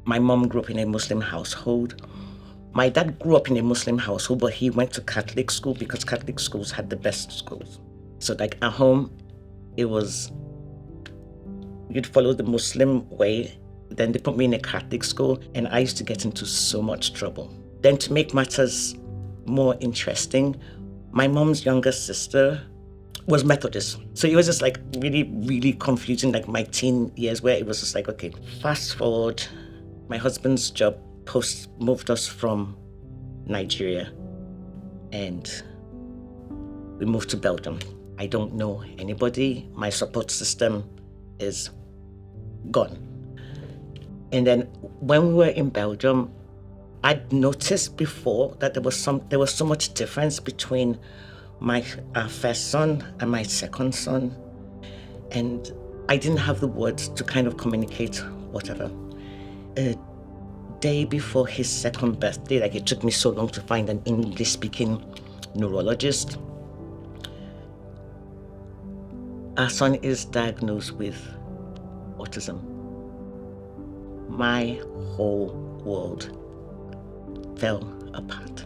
My mom grew up in a Muslim household. My dad grew up in a Muslim household, but he went to Catholic school because Catholic schools had the best schools. So like at home, it was, you'd follow the Muslim way. Then they put me in a Catholic school and I used to get into so much trouble. Then to make matters more interesting, my mom's younger sister was Methodist. So it was just like really, really confusing, like my teen years where it was just like, okay, fast forward, my husband's job post moved us from Nigeria and we moved to Belgium. I don't know anybody. My support system is gone. And then when we were in Belgium, I'd noticed before that there was so much difference between our first son and my second son. And I didn't have the words to kind of communicate whatever. A day before his second birthday, like it took me so long to find an English-speaking neurologist. Our son is diagnosed with autism. My whole world fell apart.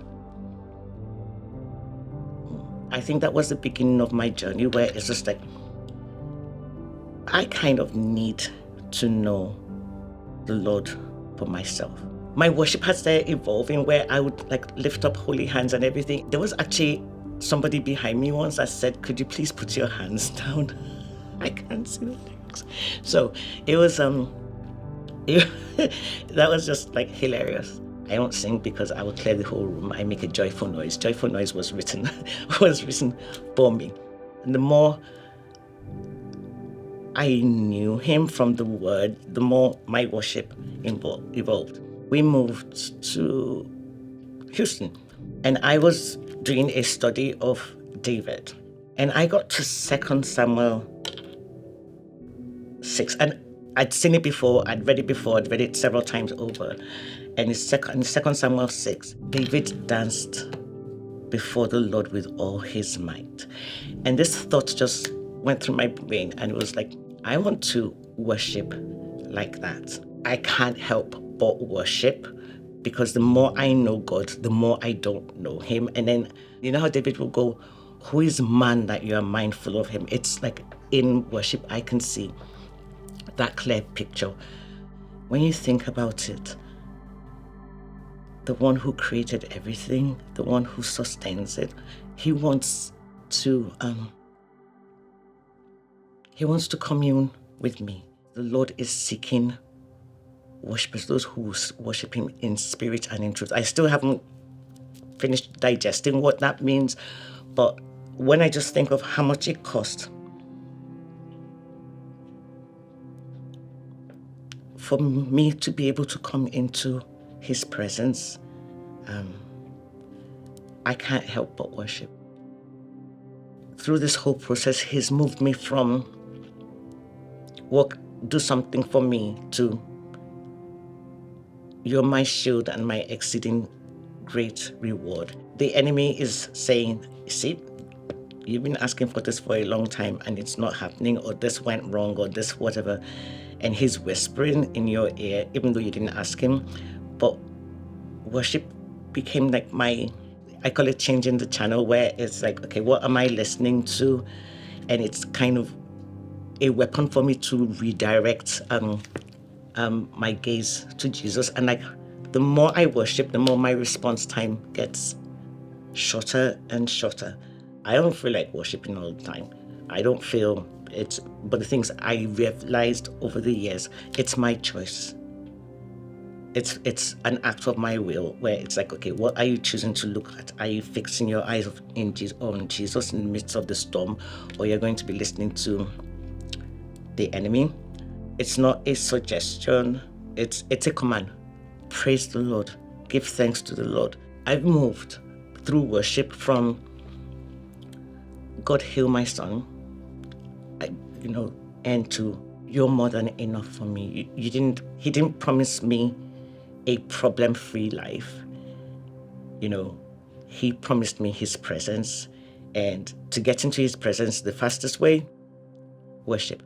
I think that was the beginning of my journey where it's just like, I kind of need to know the Lord for myself. My worship has started evolving where I would like lift up holy hands and everything. There was actually somebody behind me once that said, could you please put your hands down? I can't see the lyrics. So it was, that was just like hilarious. I don't sing because I will clear the whole room. I make a joyful noise. Joyful noise was written for me. And the more I knew him from the word, the more my worship evolved. We moved to Houston and I was doing a study of David. And I got to 2 Samuel 6. And I'd seen it before, I'd read it several times over. And in 2 Samuel 6, David danced before the Lord with all his might. And this thought just went through my brain and it was like, I want to worship like that. I can't help but worship because the more I know God, the more I don't know him. And then, you know how David will go, who is man that you are mindful of him? It's like in worship, I can see that clear picture. When you think about it, the one who created everything, the one who sustains it, he wants to commune with me. The Lord is seeking worshipers, those who worship him in spirit and in truth. I still haven't finished digesting what that means, but when I just think of how much it cost for me to be able to come into his presence, I can't help but worship. Through this whole process, he's moved me from do something for me to you're my shield and my exceeding great reward. The enemy is saying, see, you've been asking for this for a long time and it's not happening, or this went wrong, or this whatever. And he's whispering in your ear, even though you didn't ask him. But worship became like I call it changing the channel, where it's like, okay, what am I listening to? And it's kind of a weapon for me to redirect my gaze to Jesus. And like, the more I worship, the more my response time gets shorter and shorter. I don't feel like worshiping all the time. I don't feel it, but the things I realized over the years, it's my choice. It's an act of my will, where it's like, okay, what are you choosing to look at? Are you fixing your eyes on Jesus in the midst of the storm, or you're going to be listening to the enemy? It's not a suggestion, it's a command. Praise the Lord, give thanks to the Lord. I've moved through worship from God heal my son, and to you're more than enough for me. He didn't promise me a problem-free life. He promised me his presence, and to get into his presence, the fastest way, worship.